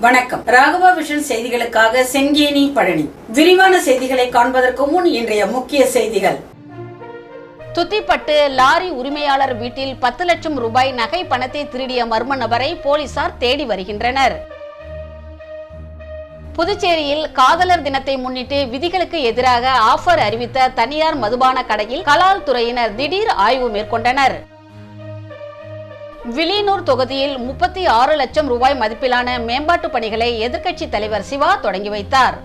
வணக்கம். ராகவா விஷன் செய்திகளுக்காக செங்கேனி பழனி. விரிவான செய்திகளை காண்பதற்கு முன் இன்றைய முக்கிய செய்திகள். துத்திப்பட்டு லாரி உரிமையாளர் வீட்டில் 10 லட்சம் ரூபாய் நகை பணத்தை திருடிய மர்ம நபரை போலீசார் தேடி வருகின்றனர். புதுச்சேரியில் காதலர் தினத்தை முன்னிட்டு விதிகளுக்கு எதிராக ஆஃபர் அறிவித்த தனியார் மதுபான கடையில் கலால் துறையினர் திடீர் ஆய்வு மேற்கொண்டனர். வில்லியனூர் தொகுதியில் 36 லட்சம் ரூபாய் மதிப்பிலான மேம்பாட்டு பணிகளை எதிர்க்கட்சி தலைவர் சிவா தொடங்கி வைத்தார்.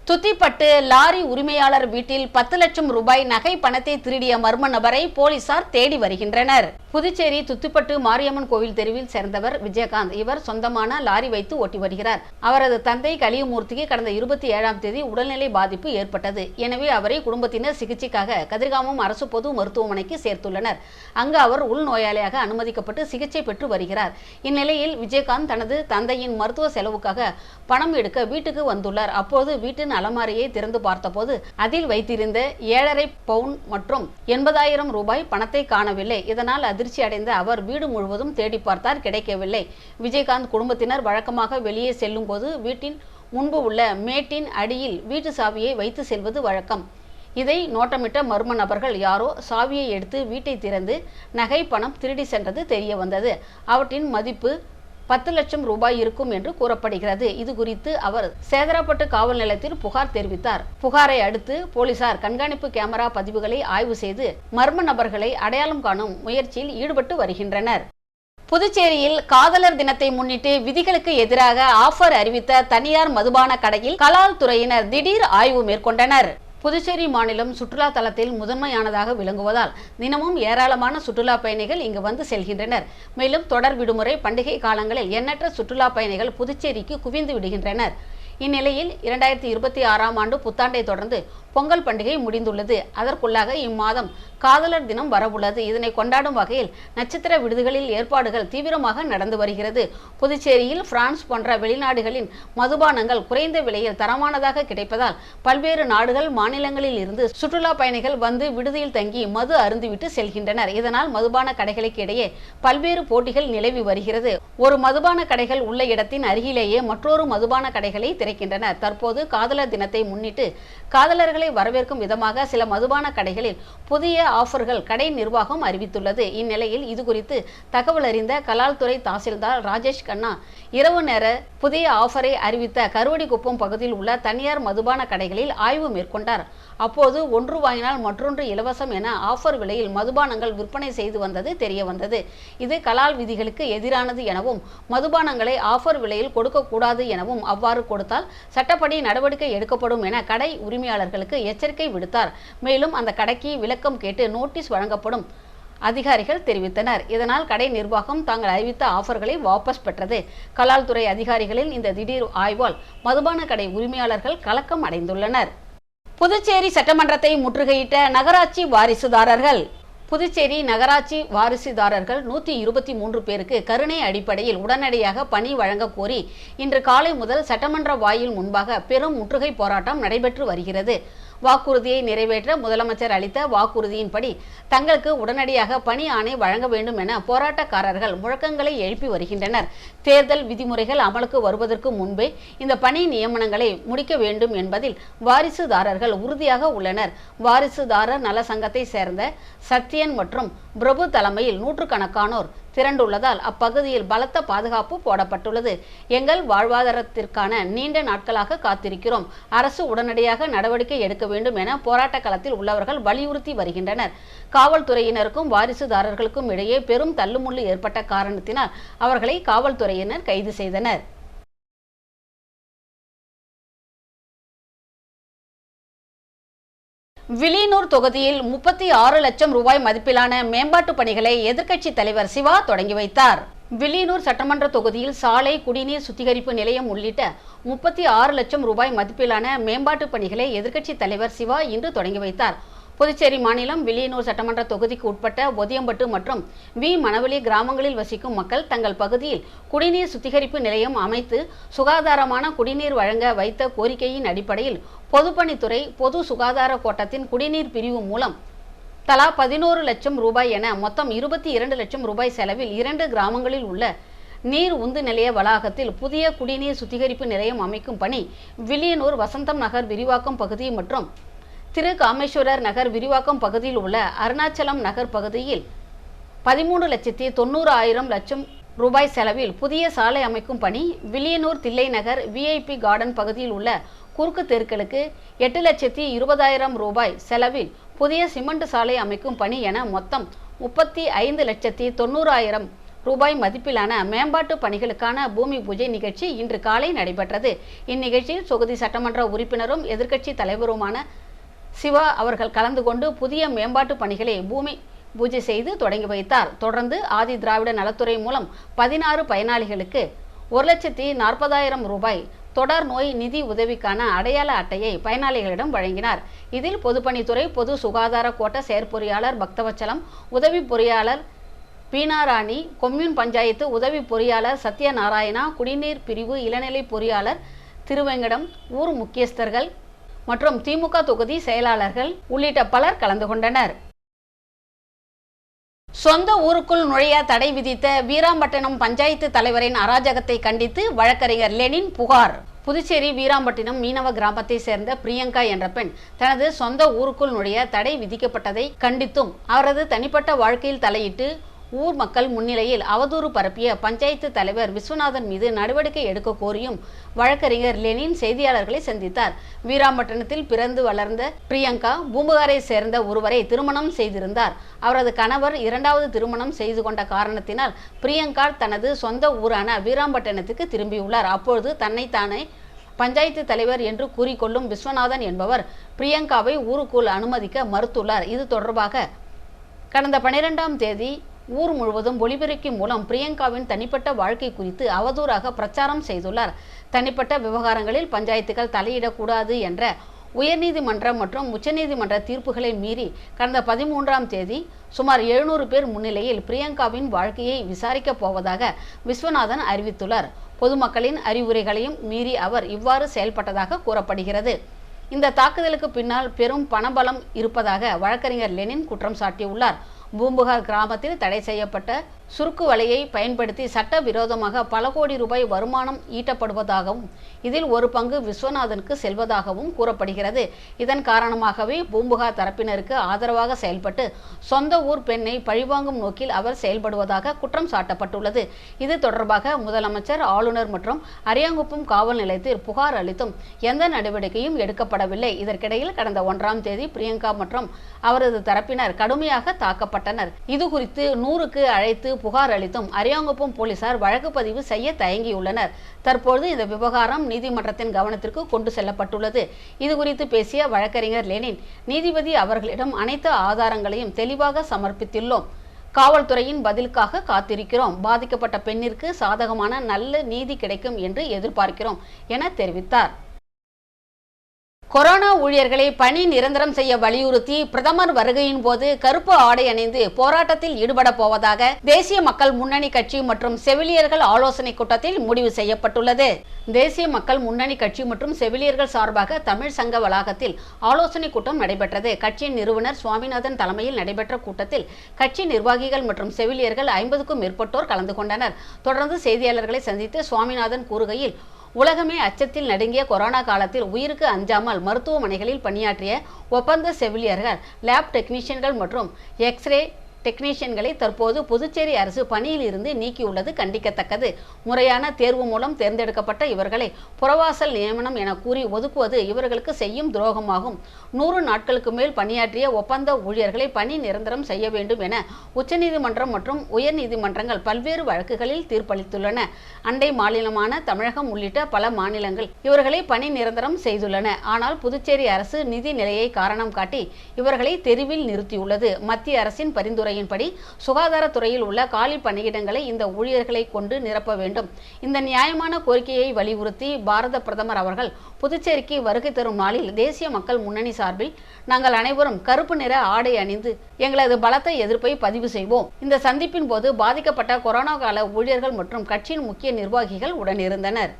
துத்திப்பட்டு லாரி உரிமையாளர் வீட்டில் 10 லட்சம் ரூபாய் நகை பணத்தை திருடிய மர்ம நபரை போலீசார் தேடி வருகின்றனர். புதுச்சேரி துத்திப்பட்டு மாரியம்மன் கோவில் தெருவில் சேர்ந்தவர் விஜயகாந்த். இவர் சொந்தமான லாரி வைத்து ஓட்டி வருகிறார். அவரது தந்தை கலியமூர்த்திக்கு கடந்த 27ஆம் தேதி உடல்நிலை பாதிப்பு ஏற்பட்டது. எனவே அவரை குடும்பத்தினர் சிகிச்சைக்காக கதிர்காமம் அரசு பொது மருத்துவமனைக்கு சேர்த்துள்ளனர். அங்கு அவர் உள்நோயாளியாக அனுமதிக்கப்பட்டு சிகிச்சை பெற்று வருகிறார். இந்நிலையில் விஜயகாந்த் தனது தந்தையின் மருத்துவ செலவுக்காக பணம் எடுக்க வீட்டுக்கு வந்துள்ளார். அப்போது வீட்டின் அலமாரியை திறந்து பார்த்தபோது அதில் வைத்திருந்த 7.5 பவுன் மற்றும் 80,000 ரூபாய் பணத்தை காணவில்லை. இதனால் அதிர்ச்சி அடைந்த அவர் வீடு முழுவதும் தேடி பார்த்தார், கிடைக்கவில்லை. விஜயகாந்த் குடும்பத்தினர் வழக்கமாக வெளியே செல்லும் போது வீட்டின் முன்பு உள்ள மேட்டின் அடியில் வீட்டு சாவியை வைத்து செல்வது வழக்கம். இதை நோட்டமிட்ட மர்ம நபர்கள் யாரோ சாவியை எடுத்து வீட்டை திறந்து நகை பணம் திருடி சென்றது தெரிய வந்தது. அவற்றின் மதிப்பு 10 லட்சம் ரூபாய் இருக்கும் என்று கூறப்படுகிறது. இது குறித்து அவர் சேதராப்பட்டு காவல் நிலையத்தில் புகார் தெரிவித்தார். புகாரை அடுத்து போலீசார் கண்காணிப்பு கேமரா பதிவுகளை ஆய்வு செய்து மர்ம நபர்களை அடையாளம் காணும் முயற்சியில் ஈடுபட்டு வருகின்றனர். புதுச்சேரியில் காதலர் தினத்தை முன்னிட்டு விதிகளுக்கு எதிராக ஆஃபர் அறிவித்த தனியார் மதுபான கடையில் கலால் துறையினர் திடீர் ஆய்வு மேற்கொண்டனர். புதுச்சேரி மாநிலம் சுற்றுலா தலத்தில் முதன்மையானதாக விளங்குவதால் தினமும் ஏராளமான சுற்றுலா பயணிகள் இங்கு வந்து செல்கின்றனர். மேலும் தொடர் விடுமுறை பண்டிகை காலங்களில் எண்ணற்ற சுற்றுலா பயணிகள் புதுச்சேரிக்கு குவிந்து விடுகின்றனர். இந்நிலையில் 2026ஆம் ஆண்டு புத்தாண்டை தொடர்ந்து பொங்கல் பண்டிகை முடிந்துள்ளது. அதற்குள்ளாக இம்மாதம் காதலர் தினம் வரவுள்ளது. இதனை கொண்டாடும் வகையில் நட்சத்திர விடுதிகளில் ஏற்பாடுகள் தீவிரமாக நடந்து வருகிறது. புதுச்சேரியில் பிரான்ஸ் போன்ற வெளிநாடுகளின் மதுபானங்கள் குறைந்த விலையில் தரமானதாக கிடைப்பதால் பல்வேறு நாடுகள் மாநிலங்களில் இருந்து சுற்றுலா பயணிகள் வந்து விடுதியில் தங்கி மது அருந்திவிட்டு செல்கின்றனர். இதனால் மதுபான கடைகளுக்கு இடையே பல்வேறு போட்டிகள் நிலவி வருகிறது. ஒரு மதுபான கடைகள் உள்ள இடத்தின் அருகிலேயே மற்றொரு மதுபான கடைகளை திறக்கின்றனர். தற்போது காதலர் தினத்தை முன்னிட்டு காதலர்களை வரவேற்கும் விதமாக சில மதுபான கடைகளில் புதிய ஆஃபர்கள் கடை நிர்வாகம் அறிவித்துள்ளது. இந்நிலையில் இதுகுறித்து தகவல் அறிந்த கலால்துறை தாசில்தார் ராஜேஷ் கண்ணா இரவு நேர புதிய ஆஃபரை அறிவித்த கருவடிக்குப்பம் பகுதியில் உள்ள தனியார் மதுபான கடைகளில் ஆய்வு மேற்கொண்டார். அப்போது ஒன்று வாங்கினால் மற்றொன்று இலவசம் என ஆஃபர் விலையில் மதுபானங்கள் விற்பனை செய்து வந்தது தெரிய வந்தது. இது கலால் விதிகளுக்கு எதிரானது எனவும் மதுபானங்களை ஆஃபர் விலையில் கொடுக்கக்கூடாது எனவும் அவ்வாறு கொடுத்தால் சட்டப்படி நடவடிக்கை எடுக்கப்படும் என கடை உரிமையாளர்களுக்கு எச்சரிக்கை விடுத்தார். மேலும் அந்த கடைக்கு விளக்கம் கேட்டு நோட்டீஸ் வழங்கப்படும் அதிகாரிகள் தெரிவித்தனர். இதனால் கடை நிர்வாகம் தாங்கள் அறிவித்த ஆஃபர்களை வாபஸ் பெற்றது. கலால் துறை அதிகாரிகளின் இந்த திடீர் ஆய்வால் மதுபான கடை உரிமையாளர்கள் கலக்கம் அடைந்துள்ளனர். புதுச்சேரி சட்டமன்றத்தை முற்றுகையிட்ட நகராட்சி வாரிசுதாரர்கள். புதுச்சேரி நகராட்சி வாரிசுதாரர்கள் 123 பேருக்கு கருணை அடிப்படையில் உடனடியாக பணி வழங்க கோரி இன்று காலை முதல் சட்டமன்ற வாயில் முன்பாக பெரும் முற்றுகை போராட்டம் நடைபெற்று வருகிறது. வாக்குறுதியை நிறைவேற்ற முதலமைச்சர் அளித்த வாக்குறுதியின்படி தங்களுக்கு உடனடியாக பணி ஆணை வழங்க வேண்டும் என போராட்டக்காரர்கள் முழக்கங்களை எழுப்பி வருகின்றனர். தேர்தல் விதிமுறைகள் அமலுக்கு வருவதற்கு முன்பே இந்த பணி நியமனங்களை முடிக்க வேண்டும் என்பதில் வாரிசுதாரர்கள் உறுதியாக உள்ளனர். வாரிசுதாரர் நல சங்கத்தை சேர்ந்த சத்யன் மற்றும் பிரபு தலைமையில் நூற்றுக்கணக்கானோர் திரண்டுள்ளதால் அப்பகுதியில் பலத்த பாதுகாப்பு போடப்பட்டுள்ளது. எங்கள் வாழ்வாதாரத்திற்கான நீண்ட நாட்களாக காத்திருக்கிறோம். அரசு உடனடியாக நடவடிக்கை எடுக்க வேண்டும் என போராட்ட களத்தில் உள்ளவர்கள் வலியுறுத்தி வருகின்றனர். காவல்துறையினருக்கும் வாரிசுதாரர்களுக்கும் இடையே பெரும் தள்ளுமுள்ளு ஏற்பட்ட காரணத்தினால் அவர்களை காவல்துறையினர் கைது செய்தனர். வில்லியனூர் தொகுதியில் 36 லட்சம் ரூபாய் மதிப்பிலான மேம்பாட்டு பணிகளை எதிர்க்கட்சி தலைவர் சிவா தொடங்கி வைத்தார். வில்லியனூர் சட்டமன்ற தொகுதியில் சாலை, குடிநீர் சுத்திகரிப்பு நிலையம் உள்ளிட்ட 36 லட்சம் ரூபாய் மதிப்பிலான மேம்பாட்டு பணிகளை எதிர்க்கட்சி தலைவர் சிவா இன்று தொடங்கி வைத்தார். புதுச்சேரி மாநிலம் வில்லியனூர் சட்டமன்ற தொகுதிக்கு உட்பட்ட ஒதியம்பட்டு மற்றும் வி மணவெளி கிராமங்களில் வசிக்கும் மக்கள் தங்கள் பகுதியில் குடிநீர் சுத்திகரிப்பு நிலையம் அமைத்து சுகாதாரமான குடிநீர் வழங்க வைத்த கோரிக்கையின் அடிப்படையில் பொதுப்பணித்துறை பொது சுகாதார கோட்டத்தின் குடிநீர் பிரிவு மூலம் தலா 11 லட்சம் ரூபாய் என மொத்தம் 22 லட்சம் ரூபாய் செலவில் 2 கிராமங்களில் உள்ள நீர் உந்து நிலைய வளாகத்தில் புதிய குடிநீர் சுத்திகரிப்பு நிலையம் அமைக்கும் பணி வில்லியனூர் வசந்தம் நகர் விரிவாக்கம் பகுதி மற்றும் திருகாமேஸ்வரர் நகர் விரிவாக்கம் பகுதியில் உள்ள அருணாச்சலம் நகர் பகுதியில் 13,90,00,000 ரூபாய் செலவில் புதிய சாலை அமைக்கும் பணி வில்லியனூர் தில்லை நகர் VIP கார்டன் பகுதியில் உள்ள குறுக்கு தெருக்களுக்கு 8,20,000 ரூபாய் செலவில் புதிய சிமெண்ட் சாலை அமைக்கும் பணி என மொத்தம் 35,90,000 ரூபாய் மதிப்பிலான மேம்பாட்டு பணிகளுக்கான பூமி பூஜை நிகழ்ச்சி இன்று காலை நடைபெற்றது. இந்நிகழ்ச்சியில் தொகுதி சட்டமன்ற உறுப்பினரும் எதிர்க்கட்சி தலைவருமான சிவா அவர்கள் கலந்து கொண்டு புதிய மேம்பாட்டு பணிகளை பூமி பூஜை செய்து தொடங்கி வைத்தார். தொடர்ந்து ஆதி திராவிட நலத்துறை மூலம் 16 பயனாளிகளுக்கு 1,40,000 ரூபாய் தொடர் நோய் நிதி உதவிக்கான அடையாள அட்டையை பயனாளிகளிடம் வழங்கினார். இதில் பொதுப்பணித்துறை பொது சுகாதார கோட்ட செயற்பொறியாளர் பக்தவச்சலம், உதவி பொறியாளர் பீனாராணி, கொம்யூன் பஞ்சாயத்து உதவி பொறியாளர் சத்யநாராயணா, குடிநீர் பிரிவு இளநிலை பொறியாளர் திருவெங்கடம், ஊர் முக்கியஸ்தர்கள் மற்றும் திமுக தொகுதி செயலாளர்கள் உள்ளிட்ட பலர் கலந்து கொண்டனர். சொந்த ஊருக்குள் நுழைய தடை விதித்த வீராம்பட்டினம் பஞ்சாயத்து தலைவரின் அராஜகத்தை கண்டித்து வழக்கறிஞர் லெனின் புகார். புதுச்சேரி வீராம்பட்டினம் மீனவ கிராமத்தை சேர்ந்த பிரியங்கா என்ற பெண் தனது சொந்த ஊருக்குள் நுழைய தடை விதிக்கப்பட்டதை கண்டித்தும் அவரது தனிப்பட்ட வாழ்க்கையில் தலையிட்டு ஊர் மக்கள் முன்னிலையில் அவதூறு பரப்பிய பஞ்சாயத்து தலைவர் விஸ்வநாதன் மீது நடவடிக்கை எடுக்க கோரியும் வழக்கறிஞர் லெனின் செய்தியாளர்களை சந்தித்தார். வீராம்பட்டினத்தில் பிறந்து வளர்ந்த பிரியங்கா பூம்புகாரை சேர்ந்த ஒருவரை திருமணம் செய்திருந்தார். அவரது கணவர் 2வது திருமணம் செய்து கொண்ட காரணத்தினால் பிரியங்கா தனது சொந்த ஊரான வீராம்பட்டினத்துக்கு திரும்பியுள்ளார். அப்பொழுது தன்னைத்தானே பஞ்சாயத்து தலைவர் என்று கூறிக்கொள்ளும் விஸ்வநாதன் என்பவர் பிரியங்காவை ஊருக்குள் அனுமதிக்க மறுத்துள்ளார். இது தொடர்பாக கடந்த 12ஆம் தேதி ஊர் முழுவதும் ஒளிபெருக்கி மூலம் பிரியங்காவின் தனிப்பட்ட வாழ்க்கை குறித்து அவதூறாக பிரச்சாரம் செய்துள்ளார். தனிப்பட்ட விவகாரங்களில் பஞ்சாயத்துகள் தலையிடக்கூடாது என்ற உயர்நீதிமன்ற மற்றும் உச்சநீதிமன்ற தீர்ப்புகளை மீறி கடந்த 13ஆம் தேதி சுமார் 700 பேர் முன்னிலையில் பிரியங்காவின் வாழ்க்கையை விசாரிக்கப் போவதாக விஸ்வநாதன் அறிவித்துள்ளார். பொதுமக்களின் அறிவுரைகளையும் மீறி அவர் இவ்வாறு செயல்பட்டதாக கூறப்படுகிறது. இந்த தாக்குதலுக்கு பின்னால் பெரும் பணபலம் இருப்பதாக வழக்கறிஞர் லெனின் குற்றம் சாட்டியுள்ளார். பூம்புகார் கிராமத்தில் தடை செய்யப்பட்ட சுருக்கு வலையை பயன்படுத்தி சட்டவிரோதமாக பல கோடி ரூபாய் வருமானம் ஈட்டப்படுவதாகவும் இதில் ஒரு பங்கு விஸ்வநாதனுக்கு செல்வதாகவும் கூறப்படுகிறது. இதன் காரணமாகவே பூம்புகார் தரப்பினருக்கு ஆதரவாக செயல்பட்டு சொந்த ஊர் பெண்ணை பழிவாங்கும் நோக்கில் அவர் செயல்படுவதாக குற்றம் சாட்டப்பட்டுள்ளது. இது தொடர்பாக முதலமைச்சர், ஆளுநர் மற்றும் அரியாங்குப்பம் காவல் நிலையத்தில் புகார் அளித்தும் எந்த நடவடிக்கையும் எடுக்கப்படவில்லை. இதற்கிடையில் கடந்த 1ஆம் தேதி பிரியங்கா மற்றும் அவரது தரப்பினர் கடுமையாக தாக்கப்பட்டனர். இது குறித்து 100க்கு அழைத்து புகார் அளித்தும் அரியாங்குப்பம் போலீசார் வழக்கு பதிவு செய்ய தயங்கியுள்ளனர். தற்போது இந்த விவகாரம் நீதிமன்றத்தின் கவனத்திற்கு கொண்டு செல்லப்பட்டுள்ளது. இது குறித்து பேசிய வழக்கறிஞர் லெனின், நீதிபதி அவர்களிடம் அனைத்து ஆதாரங்களையும் தெளிவாக சமர்ப்பித்துள்ளோம். காவல்துறையின் பதிலுக்காக காத்திருக்கிறோம். பாதிக்கப்பட்ட பெண்ணிற்கு சாதகமான நல்ல நீதி கிடைக்கும் என்று எதிர்பார்க்கிறோம் என தெரிவித்தார். கொரோனா ஊழியர்களை பணி நிரந்தரம் செய்ய வலியுறுத்தி பிரதமர் வருகையின் போது கருப்பு ஆடை அணிந்து போராட்டத்தில் ஈடுபட போவதாக தேசிய மக்கள் முன்னணி கட்சி மற்றும் செவிலியர்கள் ஆலோசனை கூட்டத்தில் முடிவு செய்யப்பட்டுள்ளது. தேசிய மக்கள் முன்னணி கட்சி மற்றும் செவிலியர்கள் சார்பாக தமிழ் சங்க வளாகத்தில் ஆலோசனை கூட்டம் நடைபெற்றது. கட்சியின் நிறுவனர் சுவாமிநாதன் தலைமையில் நடைபெற்ற கூட்டத்தில் கட்சி நிர்வாகிகள் மற்றும் செவிலியர்கள் 50க்கும் மேற்பட்டோர் கலந்து கொண்டனர். தொடர்ந்து செய்தியாளர்களை சந்தித்து சுவாமிநாதன் கூறுகையில், உலகமே அச்சத்தில் நடுங்கிய கொரோனா காலத்தில் உயிருக்கு அஞ்சாமல் மருத்துவமனைகளில் பணியாற்றிய ஒப்பந்த செவிலியர்கள், லேப் டெக்னீஷியன்கள் மற்றும் எக்ஸ்ரே டெக்னீஷியன்களை தற்போது புதுச்சேரி அரசு பணியில் இருந்து நீக்கியுள்ளது கண்டிக்கத்தக்கது. முறையான தேர்வு மூலம் தேர்ந்தெடுக்கப்பட்ட இவர்களை புறவாசல் நியமனம் என கூறி ஒதுக்குவது இவர்களுக்கு செய்யும் துரோகமாகும். 100 நாட்களுக்கு மேல் பணியாற்றிய ஒப்பந்த ஊழியர்களை பணி நிரந்தரம் செய்ய வேண்டும் என உச்சநீதிமன்றம் மற்றும் உயர்நீதிமன்றங்கள் பல்வேறு வழக்குகளில் தீர்ப்பளித்துள்ளன. அண்டை மாநிலமான தமிழகம் உள்ளிட்ட பல மாநிலங்கள் இவர்களை பணி நிரந்தரம் செய்துள்ளன. ஆனால் புதுச்சேரி அரசு நிதி நிலையை காரணம் காட்டி இவர்களை தெருவில் நிறுத்தியுள்ளது. மத்திய அரசின் பரிந்துரை படி சுகாதாரத்துறையில் உள்ள காலி பணியிடங்களை இந்த ஊழியர்களை கொண்டு நிரப்ப வேண்டும். இந்த நியாயமான கோரிக்கையை வலியுறுத்தி பாரத பிரதமர் அவர்கள் புதுச்சேரிக்கு வருகை தரும் நாளில் தேசிய மக்கள் முன்னணி சார்பில் நாங்கள் அனைவரும் கருப்பு நிற ஆடை அணிந்து எங்களது பலத்த எதிர்ப்பை பதிவு செய்வோம். இந்த சந்திப்பின் போது பாதிக்கப்பட்ட கொரோனா கால ஊழியர்கள் மற்றும் கட்சியின் முக்கிய நிர்வாகிகள் உடனிருந்தனர்.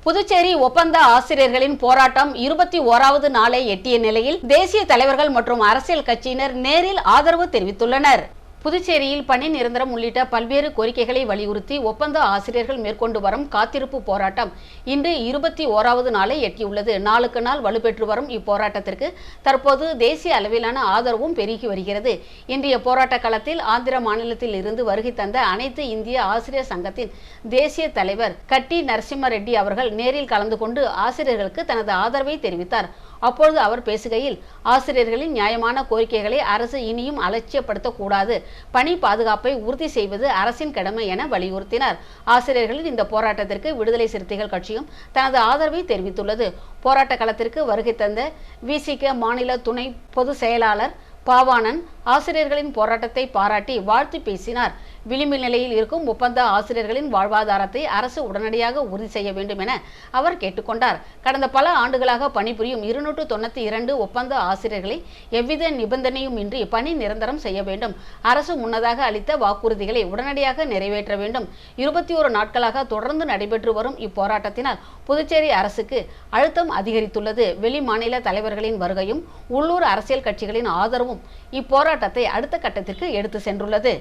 புதுச்சேரி ஒப்பந்த ஆசிரியர்களின் போராட்டம் 21வது நாளை எட்டிய நிலையில் தேசிய தலைவர்கள் மற்றும் அரசியல் கட்சியினர் நேரில் ஆதரவு தெரிவித்துள்ளனர். புதுச்சேரியில் பணி நிரந்தரம் உள்ளிட்ட பல்வேறு கோரிக்கைகளை வலியுறுத்தி ஒப்பந்த ஆசிரியர்கள் மேற்கொண்டு வரும் காத்திருப்பு போராட்டம் இன்று 21வது நாளை எட்டியுள்ளது. நாளுக்கு நாள் வலுப்பெற்று வரும் இப்போராட்டத்திற்கு தற்போது தேசிய அளவிலான ஆதரவும் பெருகி வருகிறது. இன்றைய போராட்ட களத்தில் ஆந்திர மாநிலத்தில் இருந்து வருகை தந்த அனைத்து இந்திய ஆசிரியர் சங்கத்தின் தேசிய தலைவர் கட்டி நரசிம்ம ரெட்டி அவர்கள் நேரில் கலந்து கொண்டு ஆசிரியர்களுக்கு தனது ஆதரவை தெரிவித்தார். அப்பொழுது அவர் பேசுகையில், ஆசிரியர்களின் நியாயமான கோரிக்கைகளை அரசு இனியும் அலட்சியப்படுத்தக்கூடாது, பணி பாதுகாப்பை உறுதி செய்வது அரசின் கடமை என வலியுறுத்தினார். ஆசிரியர்களின் இந்த போராட்டத்திற்கு விடுதலை சிறுத்தைகள் கட்சியும் தனது ஆதரவை தெரிவித்துள்ளது. போராட்ட களத்திற்கு வருகை தந்த விசிக மாநில துணை பொதுச் செயலாளர் பாவாணன் ஆசிரியர்களின் போராட்டத்தை பாராட்டி வாழ்த்து பேசினார். விளிம்பில் நிலையில் இருக்கும் ஒப்பந்த ஆசிரியர்களின் வாழ்வாதாரத்தை அரசு உடனடியாக உறுதி செய்ய வேண்டும் என அவர் கேட்டுக்கொண்டார். கடந்த பல ஆண்டுகளாக பணிபுரியும் 292 ஒப்பந்த ஆசிரியர்களை எவ்வித நிபந்தனையும் இன்றி பணி நிரந்தரம் செய்ய வேண்டும். அரசு முன்னதாக அளித்த வாக்குறுதிகளை உடனடியாக நிறைவேற்ற வேண்டும். 21 நாட்களாக தொடர்ந்து நடைபெற்று வரும் இப்போராட்டத்தினால் புதுச்சேரி அரசுக்கு அழுத்தம் அதிகரித்துள்ளது. வெளி மாநில தலைவர்களின் வருகையும் உள்ளூர் அரசியல் கட்சிகளின் ஆதரவும் இப்போராட்டத்தை அடுத்த கட்டத்திற்கு எடுத்து சென்றுள்ளது.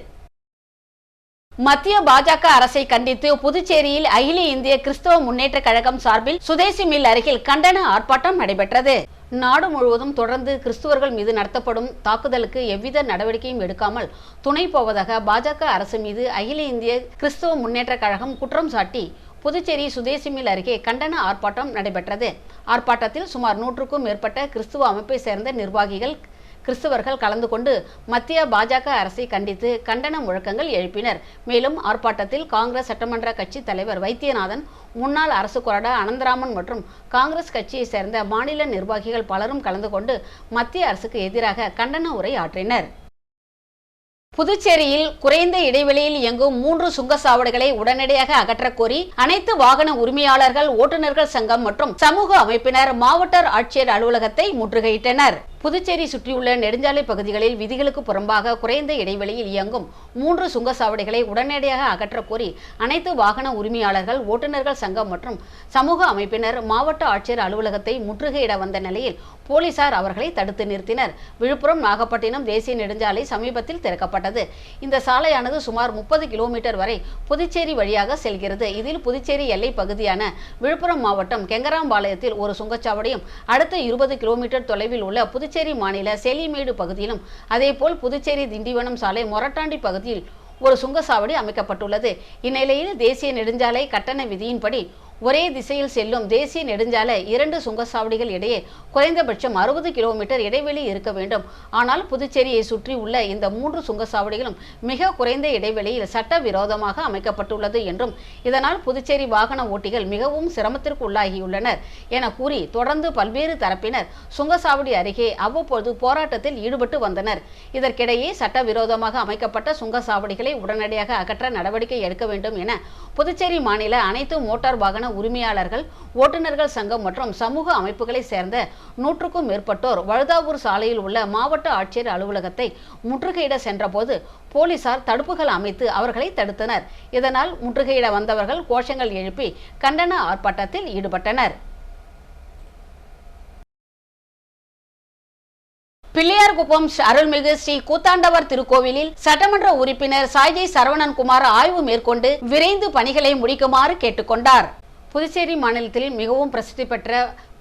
மத்திய பாஜக அரசை கண்டித்து புதுச்சேரியில் அகில இந்திய கிறிஸ்தவ முன்னேற்ற கழகம் சார்பில் சுதேசி மில் அருகில் கண்டன ஆர்ப்பாட்டம் நடைபெற்றது. நாடு முழுவதும் தொடர்ந்து கிறிஸ்துவர்கள் மீது நடத்தப்படும் தாக்குதலுக்கு எவ்வித நடவடிக்கையும் எடுக்காமல் துணை போவதாக பாஜக அரசு மீது அகில இந்திய கிறிஸ்தவ முன்னேற்ற கழகம் குற்றம் சாட்டி புதுச்சேரி சுதேசி மில் அருகே கண்டன ஆர்ப்பாட்டம் நடைபெற்றது. ஆர்ப்பாட்டத்தில் சுமார் 100க்கும் மேற்பட்ட கிறிஸ்துவ அமைப்பை சேர்ந்த நிர்வாகிகள் கிறிஸ்தவர்கள் கலந்து கொண்டு மத்திய பாஜக அரசை கண்டித்து கண்டன முழக்கங்கள் எழுப்பினர். மேலும் ஆர்ப்பாட்டத்தில் காங்கிரஸ் சட்டமன்ற கட்சி தலைவர் வைத்தியநாதன், முன்னாள் அரசு கொறடா அனந்தராமன் மற்றும் காங்கிரஸ் கட்சியை சேர்ந்த மாநில நிர்வாகிகள் பலரும் கலந்து கொண்டு மத்திய அரசுக்கு எதிராக கண்டன உரை ஆற்றினர். புதுச்சேரியில் குறைந்த இடைவெளியில் இயங்கும் 3 சுங்கச்சாவடிகளை உடனடியாக அகற்றக் கோரி அனைத்து வாகன உரிமையாளர்கள், ஓட்டுநர்கள் சங்கம் மற்றும் சமூக அமைப்பினர் மாவட்ட ஆட்சியர் அலுவலகத்தை முற்றுகையிட்டனர். புதுச்சேரி சுற்றியுள்ள நெடுஞ்சாலை பகுதிகளில் விதிகளுக்கு புறம்பாக குறைந்த இடைவெளியில் இயங்கும் 3 சுங்கச்சாவடிகளை உடனடியாக அகற்றக் கோரி அனைத்து வாகன உரிமையாளர்கள், ஓட்டுநர்கள் சங்கம் மற்றும் சமூக அமைப்பினர் மாவட்ட ஆட்சியர் அலுவலகத்தை முற்றுகையிட வந்த நிலையில் போலீசார் அவர்களை தடுத்து நிறுத்தினர். விழுப்புரம் நாகப்பட்டினம் தேசிய நெடுஞ்சாலை சமீபத்தில் திறக்கப்பட்டது. இந்த சாலையானது சுமார் 30 கிலோமீட்டர் வரை புதுச்சேரி வழியாக செல்கிறது. இதில் புதுச்சேரி எல்லை பகுதியான விழுப்புரம் மாவட்டம் கெங்கராம்பாளையத்தில் ஒரு சுங்கச்சாவடியும், அடுத்த 20 கிலோமீட்டர் தொலைவில் உள்ள புதுச்சேரி மாநில செலிமேடு பகுதியிலும், அதேபோல் புதுச்சேரி திண்டிவனம் சாலை மொரட்டாண்டி பகுதியில் ஒரு சுங்கச்சாவடி அமைக்கப்பட்டுள்ளது. இந்நிலையில் தேசிய நெடுஞ்சாலை கட்டண விதியின்படி ஒரே திசையில் செல்லும் தேசிய நெடுஞ்சாலை 2 சுங்கச்சாவடிகள் இடையே குறைந்தபட்சம் 60 கிலோமீட்டர் இடைவெளி இருக்க வேண்டும். ஆனால் புதுச்சேரியை சுற்றி உள்ள இந்த 3 சுங்கச்சாவடிகளும் மிக குறைந்த இடைவெளியில் சட்டவிரோதமாக அமைக்கப்பட்டுள்ளது என்றும், இதனால் புதுச்சேரி வாகன ஓட்டிகள் மிகவும் சிரமத்திற்கு உள்ளாகியுள்ளனர் என கூறி தொடர்ந்து பல்வேறு தரப்பினர் சுங்கச்சாவடி அருகே அவ்வப்போது போராட்டத்தில் ஈடுபட்டு வந்தனர். இதற்கிடையே சட்டவிரோதமாக அமைக்கப்பட்ட சுங்கச்சாவடிகளை உடனடியாக அகற்ற நடவடிக்கை எடுக்க வேண்டும் என புதுச்சேரி மாநில அனைத்து மோட்டார் வாகன உரிமையாளர்கள், ஓட்டுநர்கள் சங்கம் மற்றும் சமூக அமைப்புகளை சேர்ந்த 100க்கும் மேற்பட்டோர் வழுதாவூர் சாலையில் உள்ள மாவட்ட ஆட்சியர் அலுவலகத்தை முற்றுகையிட சென்றபோது போலீசார் தடுப்புகள் அமைத்து அவர்களை தடுத்தனர். இதனால் முற்றுகையிட வந்தவர்கள் கோஷங்கள் எழுப்பி கண்டன ஆர்ப்பாட்டத்தில் ஈடுபட்டனர். பிள்ளையார்குப்பம் அருள்மிகு ஸ்ரீ கூத்தாண்டவர் திருக்கோவிலில் சட்டமன்ற உறுப்பினர் சாய்ஜி சரவணன்குமார் ஆய்வு மேற்கொண்டு விரைந்து பணிகளை முடிக்குமாறு கேட்டுக்கொண்டார். புதுச்சேரி மாநிலத்தில் மிகவும் பிரசித்தி பெற்ற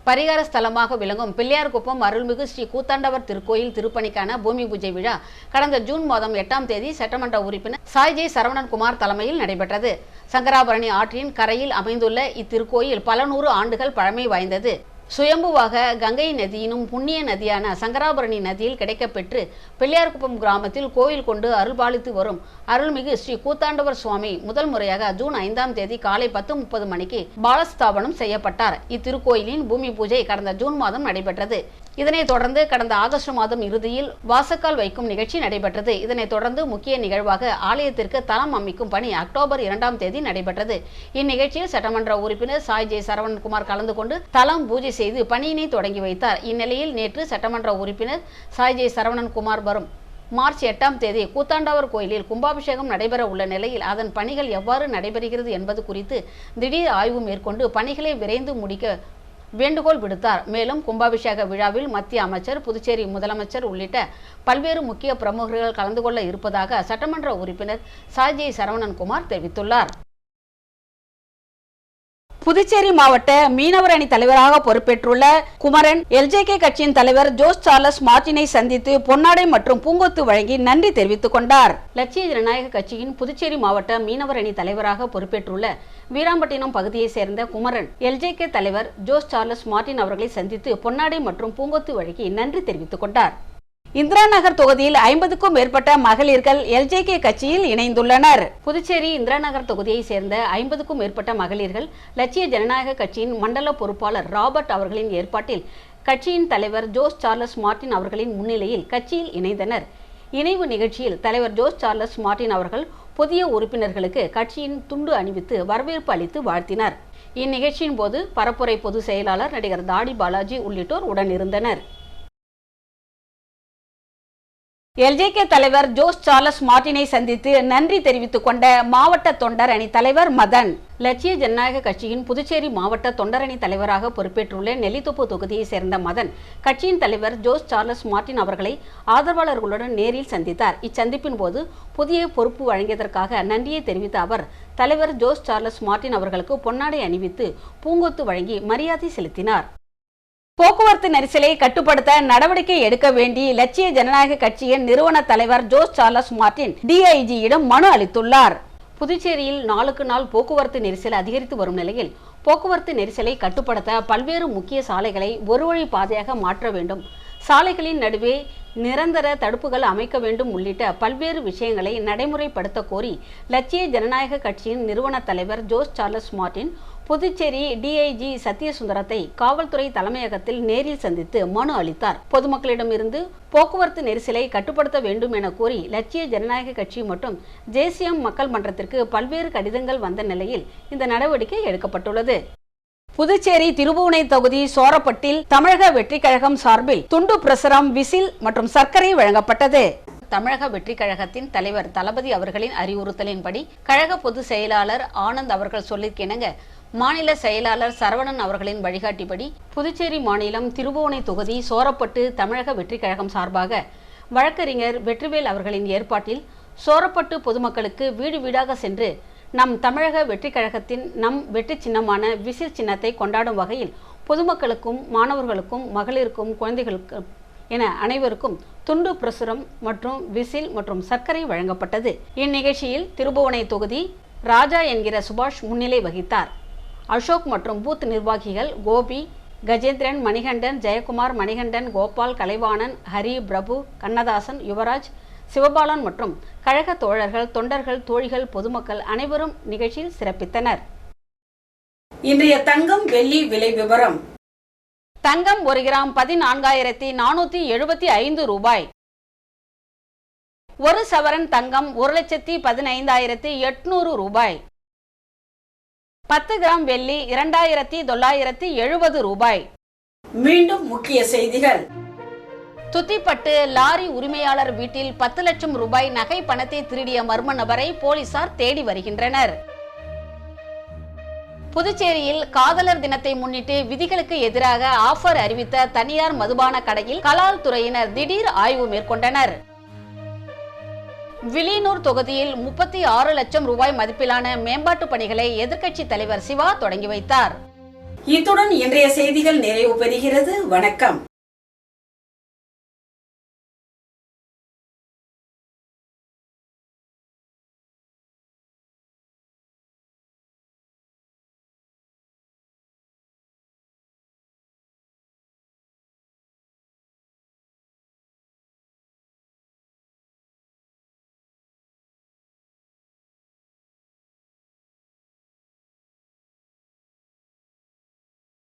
பரிகார ஸ்தலமாக விளங்கும் பிள்ளையார்குப்பம் அருள்மிகு ஸ்ரீ கூத்தாண்டவர் திருக்கோயில் திருப்பணிக்கான பூமி பூஜை விழா கடந்த ஜூன் மாதம் 8ஆம் தேதி சட்டமன்ற உறுப்பினர் சாய்ஜி சரவணன்குமார் தலைமையில் நடைபெற்றது. சங்கராபரணி ஆற்றின் கரையில் அமைந்துள்ள இத்திருக்கோயில் பல 100 ஆண்டுகள் பழமை வாய்ந்தது. சுயம்புவாக கங்கை நதியினும் புண்ணிய நதியான சங்கராபரணி நதியில் கிடைக்கப்பெற்று பிள்ளையார்குப்பம் கிராமத்தில் கோயில் கொண்டு அருள்பாலித்து வரும் அருள்மிகு ஸ்ரீ கூத்தாண்டவர் சுவாமி முதல் முறையாக ஜூன் 5ஆம் தேதி காலை 10:30 மணிக்கு பாலஸ்தாபனம் செய்யப்பட்டார். இத்திருக்கோயிலின் பூமி பூஜை கடந்த ஜூன் மாதம் நடைபெற்றது. இதனைத் தொடர்ந்து கடந்த ஆகஸ்ட் மாதம் இறுதியில் வாசக்கால் வைக்கும் நிகழ்ச்சி நடைபெற்றது. இதனைத் தொடர்ந்து முக்கிய நிகழ்வாக ஆலயத்திற்கு தளம் அமைக்கும் பணி அக்டோபர் 2ஆம் தேதி நடைபெற்றது. இந்நிகழ்ச்சியில் சட்டமன்ற உறுப்பினர் சாய்ஜி சரவணன்குமார் கலந்து கொண்டு தளம் பூஜை செய்து பணியினை தொடங்கி வைத்தார். இந்நிலையில் நேற்று சட்டமன்ற உறுப்பினர் சாய்ஜி சரவணன்குமார் வரும் மார்ச் 8ஆம் தேதி கூத்தாண்டவர் கோயிலில் கும்பாபிஷேகம் நடைபெற உள்ள நிலையில் அதன் பணிகள் எவ்வாறு நடைபெறுகிறது என்பது குறித்து திடீர் ஆய்வு மேற்கொண்டு பணிகளை விரைந்து முடிக்க வேண்டுகோள் விடுத்தார். மேலும் கும்பாபிஷேக விழாவில் மத்திய அமைச்சர், புதுச்சேரி முதலமைச்சர் உள்ளிட்ட பல்வேறு முக்கிய பிரமுகர்கள் கலந்து கொள்ள இருப்பதாக சட்டமன்ற உறுப்பினர் சாஜி சரவணன்குமார் தெரிவித்துள்ளார். புதுச்சேரி மாவட்ட மீனவர் அணி தலைவராக பொறுப்பேற்றுள்ள குமரன் எல்ஜேகே கட்சியின் தலைவர் ஜோஸ் சார்லஸ் மார்டினை சந்தித்து பொன்னாடை மற்றும் பூங்கொத்து வழங்கி நன்றி தெரிவித்துக் கொண்டார். லட்சிய ஜனநாயக கட்சியின் புதுச்சேரி மாவட்ட மீனவர் அணி தலைவராக பொறுப்பேற்றுள்ள வீராம்பட்டினம் பகுதியைச் சேர்ந்த குமரன் எல்ஜேகே தலைவர் ஜோஸ் சார்லஸ் மார்டின் அவர்களை சந்தித்து பொன்னாடை மற்றும் பூங்கொத்து வழங்கி நன்றி தெரிவித்துக் கொண்டார். இந்திரா நகர் தொகுதியில் 50க்கும் மேற்பட்ட மகளிர்கள் எல்ஜேகே கட்சியில் இணைந்துள்ளனர். புதுச்சேரி இந்திரா நகர் தொகுதியை சேர்ந்த 50க்கும் மேற்பட்ட மகளிர்கள் லட்சிய ஜனநாயக கட்சியின் மண்டல பொறுப்பாளர் ராபர்ட் அவர்களின் ஏற்பாட்டில் கட்சியின் தலைவர் ஜோஸ் சார்லஸ் மார்டின் அவர்களின் முன்னிலையில் கட்சியில் இணைந்தனர். இணைவு நிகழ்ச்சியில் தலைவர் ஜோஸ் சார்லஸ் மார்டின் அவர்கள் புதிய உறுப்பினர்களுக்கு கட்சியின் துண்டு அணிவித்து வரவேற்பு அளித்து வாழ்த்தினார். இந்நிகழ்ச்சியின் போது பரப்புரை பொதுச் செயலாளர் நடிகர் தாடி பாலாஜி உள்ளிட்டோர் உடனிருந்தனர். எல்ஜேகே தலைவர் ஜோஸ் சார்லஸ் மார்டினை சந்தித்து நன்றி தெரிவித்துக் கொண்ட மாவட்ட தொண்டர் அணி தலைவர் மதன். லட்சிய ஜனநாயக கட்சியின் புதுச்சேரி மாவட்ட தொண்டர் அணி தலைவராக பொறுப்பேற்றுள்ள நெல்லித்தோப்பு தொகுதியை சேர்ந்த மதன் கட்சியின் தலைவர் ஜோஸ் சார்லஸ் மார்டின் அவர்களை ஆதரவாளர்களுடன் நேரில் சந்தித்தார். இச்சந்திப்பின் போது புதிய பொறுப்பு வழங்கியதற்காக நன்றியை தெரிவித்த அவர் தலைவர் ஜோஸ் சார்லஸ் மார்டின் அவர்களுக்கு பொன்னாடை அணிவித்து பூங்கொத்து வழங்கி மரியாதை செலுத்தினார். போக்குவரத்து நெரிசலை கட்டுப்படுத்த நடவடிக்கை எடுக்க வேண்டி லட்சிய ஜனநாயக கட்சியின் நிறுவன தலைவர் ஜோஸ் சார்லஸ் மார்டின் டிஐஜியிடம் மனு அளித்துள்ளார். புதுச்சேரியில் நாளுக்கு நாள் போக்குவரத்து நெரிசல் அதிகரித்து வரும் நிலையில் போக்குவரத்து நெரிசலை கட்டுப்படுத்த பல்வேறு முக்கிய சாலைகளை ஒரு வழி பாதையாக மாற்ற வேண்டும், சாலைகளின் நடுவே நிரந்தர தடுப்புகள் அமைக்க வேண்டும் உள்ளிட்ட பல்வேறு விஷயங்களை நடைமுறைப்படுத்த கோரி லட்சிய ஜனநாயக கட்சியின் நிறுவன தலைவர் Jose Charles Martin Puducherry DIG சத்யசுந்தரத்தை காவல்துறை தலைமையகத்தில் நேரில் சந்தித்து மனு அளித்தார். பொதுமக்களிடமிருந்து போக்குவரத்து நெரிசலை கட்டுப்படுத்த வேண்டும் என கோரி லட்சிய ஜனநாயக கட்சி மற்றும் ஜேசிஎம் மக்கள் மன்றத்திற்கு பல்வேறு கடிதங்கள் வந்த நிலையில் இந்த நடவடிக்கை எடுக்கப்பட்டுள்ளது. புதுச்சேரி திருபுவனை தொகுதி சோரப்பட்டில் தமிழக வெற்றிக் கழகம் சார்பில் துண்டு பிரசுரம், விசில் மற்றும் சர்க்கரை வழங்கப்பட்டது. தமிழக வெற்றிக் கழகத்தின் தலைவர் தளபதி அவர்களின் அறிவுறுத்தலின்படி கழக பொதுச் செயலாளர் ஆனந்த் அவர்கள் சொல்லிக்கிணங்க மாநில செயலாளர் சரவணன் அவர்களின் வழிகாட்டிப்படி புதுச்சேரி மாநிலம் திருபுவனை தொகுதி சோரப்பட்டு தமிழக வெற்றிக் கழகம் சார்பாக வழக்கறிஞர் வெற்றிவேல் அவர்களின் ஏற்பாட்டில் சோரப்பட்டு பொதுமக்களுக்கு வீடு வீடாக சென்று நம் தமிழக வெற்றிக் கழகத்தின் நம் வெற்றி சின்னமான விசில் சின்னத்தை கொண்டாடும் வகையில் பொதுமக்களுக்கும் மாணவர்களுக்கும் மகளிருக்கும் குழந்தைகளுக்கும் என அனைவருக்கும் துண்டு பிரசுரம் மற்றும் விசில் மற்றும் சர்க்கரை வழங்கப்பட்டது. இந்நிகழ்ச்சியில் திருபுவனை தொகுதி ராஜா என்கிற சுபாஷ் முன்னிலை வகித்தார். அசோக் மற்றும் பூத் நிர்வாகிகள் கோபி, கஜேந்திரன், மணிகண்டன், ஜெயக்குமார், மணிகண்டன், கோபால், கலைவாணன், ஹரி, பிரபு, கண்ணதாசன், யுவராஜ், சிவபாலன் மற்றும் கழக தோழர்கள், தொண்டர்கள், தோழிகள், பொதுமக்கள் அனைவரும் நிகழ்ச்சியில் சிறப்பித்தனர். இன்றைய தங்கம் வெள்ளி விலை விவரம். தங்கம் 1 கிராம் 14,475 ரூபாய். 1 சவரன் தங்கம் 1,15,800 ரூபாய். 10 கிராம் வெள்ளி 2,970 ரூபாய். மீண்டும் முக்கிய செய்திகள். துத்திப்பட்டு லாரி உரிமையாளர் வீட்டில் 10 லட்சம் ரூபாய் நகை பணத்தை திருடிய மர்ம நபரை போலீசார் தேடி வருகின்றனர். புதுச்சேரியில் காதலர் தினத்தை முன்னிட்டு விதிகளுக்கு எதிராக ஆஃபர் அறிவித்த தனியார் மதுபான கடையில் கலால் துறையினர் திடீர் ஆய்வு மேற்கொண்டனர். வில்லியனூர் தொகுதியில் 36 லட்சம் ரூபாய் மதிப்பிலான மேம்பாட்டு பணிகளை எதிர்க்கட்சி தலைவர் சிவா தொடங்கி வைத்தார். இத்துடன் இன்றைய செய்திகள் நிறைவு பெறுகிறது. வணக்கம்.